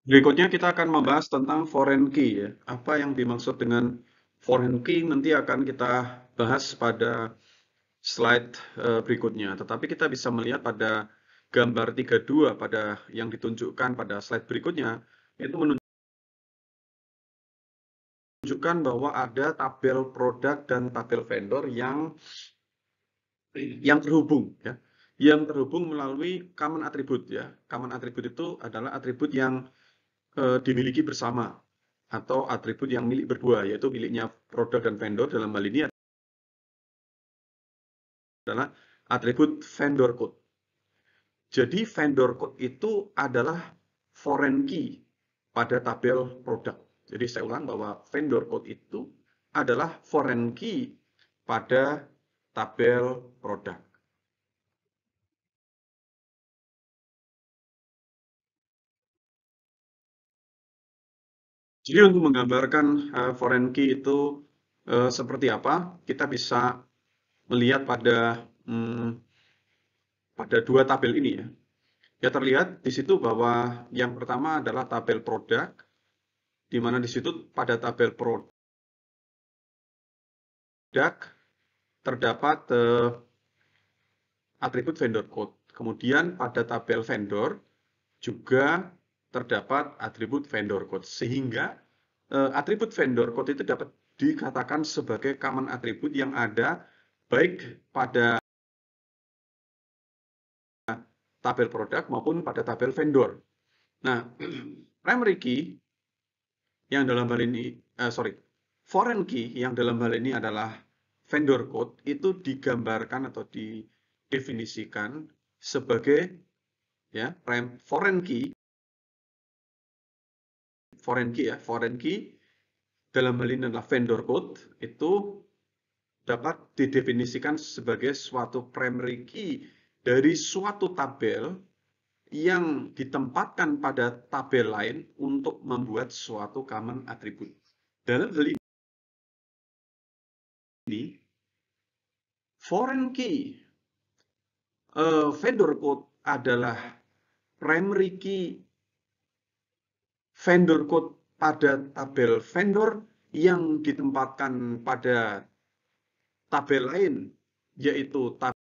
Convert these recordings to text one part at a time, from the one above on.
Berikutnya kita akan membahas tentang foreign key ya. Apa yang dimaksud dengan foreign key nanti akan kita bahas pada slide berikutnya. Tetapi kita bisa melihat pada gambar 32 pada yang ditunjukkan pada slide berikutnya itu menunjukkan bahwa ada tabel produk dan tabel vendor yang terhubung ya. Yang terhubung melalui common attribute ya. Common attribute itu adalah atribut yang dimiliki bersama atau atribut yang milik berdua, yaitu miliknya produk dan vendor dalam hal ini adalah atribut vendor code. Jadi vendor code itu adalah foreign key pada tabel produk. Jadi saya ulang bahwa vendor code itu adalah foreign key pada tabel produk. Jadi untuk menggambarkan foreign key itu seperti apa, kita bisa melihat pada dua tabel ini ya. Ya terlihat di situ bahwa yang pertama adalah tabel produk, di mana di situ pada tabel produk terdapat atribut vendor code. Kemudian pada tabel vendor juga terdapat atribut vendor code. Sehingga atribut vendor code itu dapat dikatakan sebagai common atribut yang ada baik pada tabel produk maupun pada tabel vendor. Nah, primary key yang dalam hal ini, foreign key yang dalam hal ini adalah vendor code itu digambarkan atau didefinisikan sebagai ya foreign key foreign key dalam hal ini adalah vendor code itu dapat didefinisikan sebagai suatu primary key dari suatu tabel yang ditempatkan pada tabel lain untuk membuat suatu common attribute. Dalam hal ini, foreign key vendor code adalah primary key vendor code pada tabel vendor yang ditempatkan pada tabel lain, yaitu tabel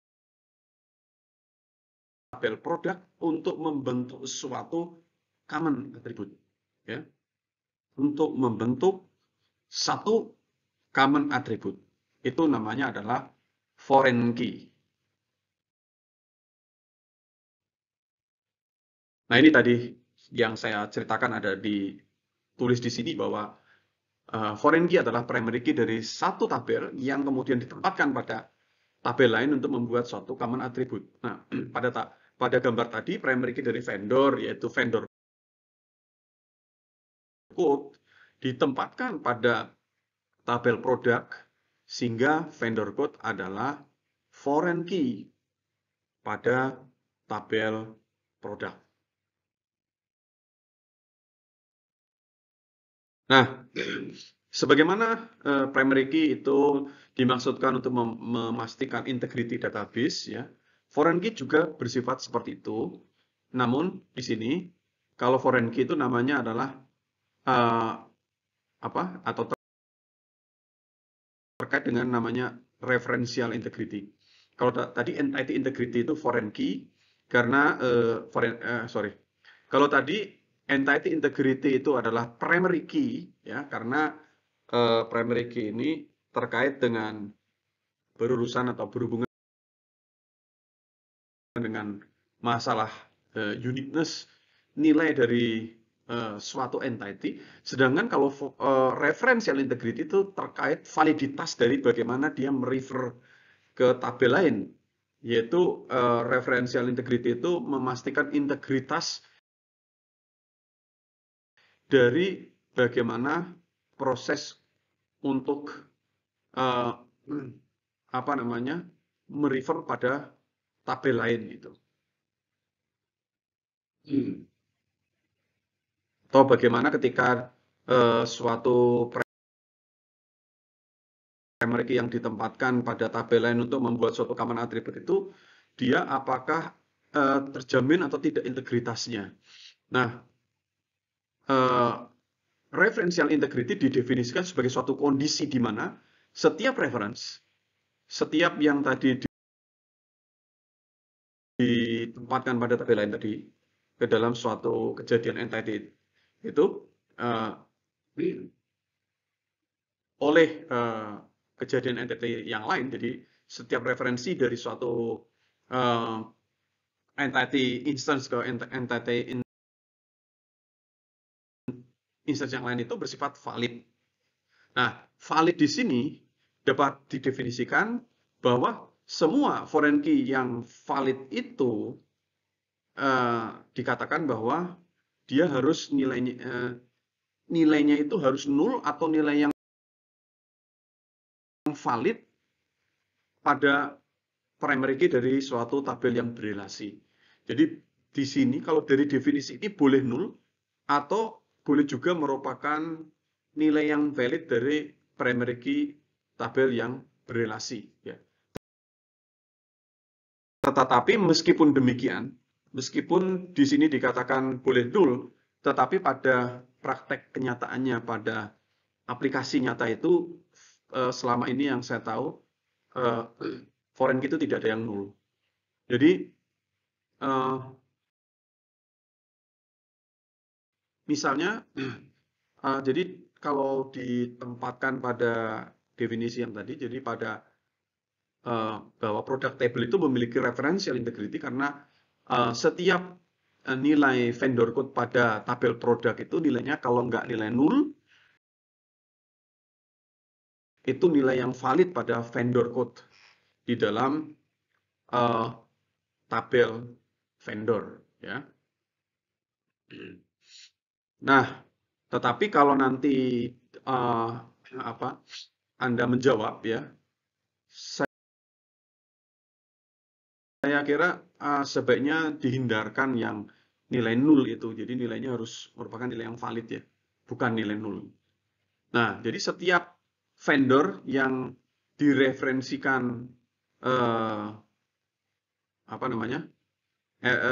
produk untuk membentuk suatu common attribute. Ya. Untuk membentuk satu common attribute. Itu namanya adalah foreign key. Nah ini tadi yang saya ceritakan ada ditulis di sini bahwa foreign key adalah primary key dari satu tabel yang kemudian ditempatkan pada tabel lain untuk membuat suatu common attribute. Nah, pada gambar tadi primary key dari vendor yaitu vendor code ditempatkan pada tabel produk sehingga vendor code adalah foreign key pada tabel produk. Nah, sebagaimana primary key itu dimaksudkan untuk memastikan integriti database, ya, foreign key juga bersifat seperti itu. Namun di sini, kalau foreign key itu namanya adalah apa? Atau terkait dengan namanya referential integrity. Kalau tadi entity integrity itu foreign key karena kalau tadi entity integrity itu adalah primary key ya karena primary key ini terkait dengan berurusan atau berhubungan dengan masalah uniqueness nilai dari suatu entity, sedangkan kalau referential integrity itu terkait validitas dari bagaimana dia merefer ke tabel lain, yaitu referential integrity itu memastikan integritas dari bagaimana proses untuk uh, apa namanya merefer pada tabel lain itu. Atau bagaimana ketika suatu primary key yang ditempatkan pada tabel lain untuk membuat suatu common attribute itu, dia apakah terjamin atau tidak integritasnya. Nah, referential integrity didefinisikan sebagai suatu kondisi di mana setiap reference, setiap yang tadi ditempatkan pada tabel lain tadi ke dalam suatu kejadian entity itu oleh kejadian entity yang lain. Jadi setiap referensi dari suatu entity instance ke entity instance yang lain itu bersifat valid. Nah, valid di sini dapat didefinisikan bahwa semua foreign key yang valid itu dikatakan bahwa dia harus nilainya itu harus nol atau nilai yang valid pada primary key dari suatu tabel yang berelasi. Jadi di sini kalau dari definisi ini boleh nol atau boleh juga merupakan nilai yang valid dari primary key tabel yang berelasi. Ya. Tetapi meskipun demikian, meskipun di sini dikatakan boleh nol, tetapi pada praktek kenyataannya, pada aplikasi nyata itu selama ini yang saya tahu foreign key itu tidak ada yang nol. Jadi misalnya, jadi kalau ditempatkan pada definisi yang tadi, jadi pada bahwa product table itu memiliki referential integrity karena setiap nilai vendor code pada tabel produk itu nilainya kalau nggak nilai nol, itu nilai yang valid pada vendor code di dalam tabel vendor. Ya. Nah, tetapi kalau nanti Anda menjawab, ya, saya kira sebaiknya dihindarkan yang nilai nol itu. Jadi nilainya harus merupakan nilai yang valid, ya, bukan nilai nol. Nah, jadi setiap vendor yang direferensikan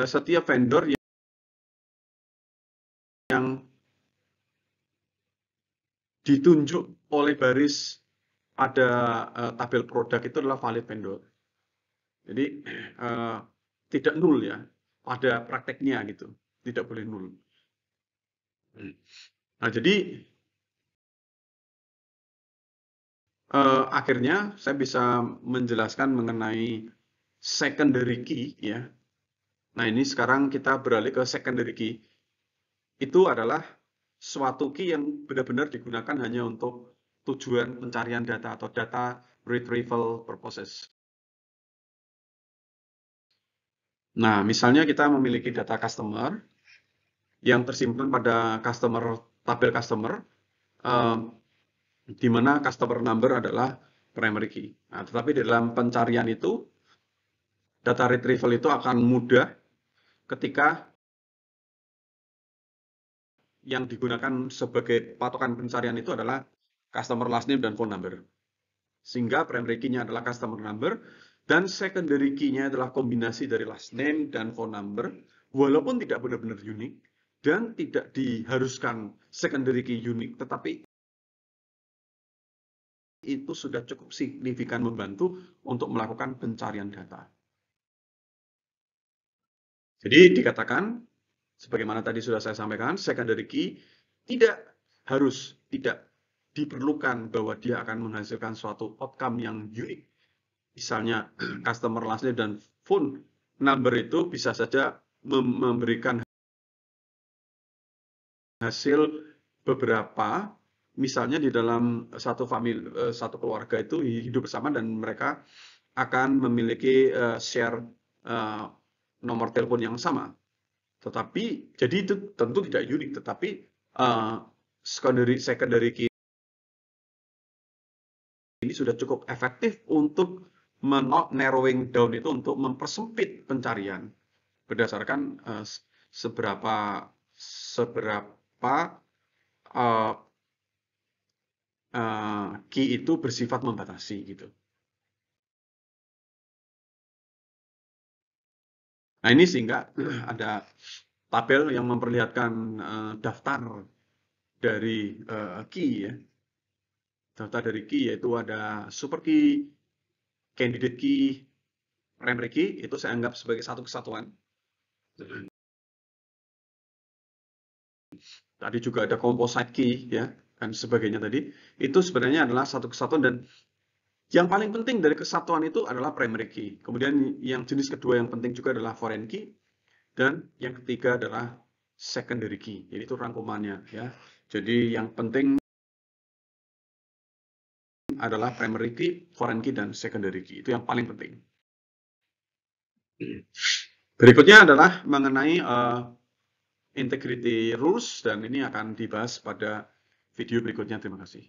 setiap vendor yang ditunjuk oleh baris pada tabel produk itu adalah valid vendor. Jadi tidak nol, ya, pada prakteknya gitu, tidak boleh nol. Nah, jadi akhirnya saya bisa menjelaskan mengenai secondary key, ya. Nah, ini sekarang kita beralih ke secondary key. Itu adalah suatu key yang benar-benar digunakan hanya untuk tujuan pencarian data atau data retrieval purposes. Nah, misalnya kita memiliki data customer yang tersimpan pada tabel customer, di mana customer number adalah primary key. Nah, tetapi di dalam pencarian itu, data retrieval itu akan mudah ketika yang digunakan sebagai patokan pencarian itu adalah customer last name dan phone number. Sehingga primary key-nya adalah customer number, dan secondary key-nya adalah kombinasi dari last name dan phone number, walaupun tidak benar-benar unik, dan tidak diharuskan secondary key unik, tetapi itu sudah cukup signifikan membantu untuk melakukan pencarian data. Jadi dikatakan, sebagaimana tadi sudah saya sampaikan, secondary key tidak diperlukan bahwa dia akan menghasilkan suatu outcome yang unik. Misalnya customer last name dan phone number itu bisa saja memberikan hasil beberapa, misalnya di dalam satu keluarga itu hidup bersama dan mereka akan memiliki share nomor telepon yang sama. Tetapi jadi itu tentu tidak unik, tetapi secondary key ini sudah cukup efektif untuk narrowing down itu, untuk mempersempit pencarian berdasarkan seberapa key itu bersifat membatasi gitu. Nah, ini sehingga ada tabel yang memperlihatkan daftar dari key ya. Daftar dari key yaitu ada super key, candidate key, primary key, itu saya anggap sebagai satu kesatuan. Tadi juga ada composite key ya dan sebagainya tadi. Itu sebenarnya adalah satu kesatuan, dan yang paling penting dari kesatuan itu adalah primary key. Kemudian yang jenis kedua yang penting juga adalah foreign key, dan yang ketiga adalah secondary key. Jadi itu rangkumannya ya. Jadi yang penting adalah primary key, foreign key, dan secondary key. Itu yang paling penting. Berikutnya adalah mengenai integrity rules, dan ini akan dibahas pada video berikutnya. Terima kasih.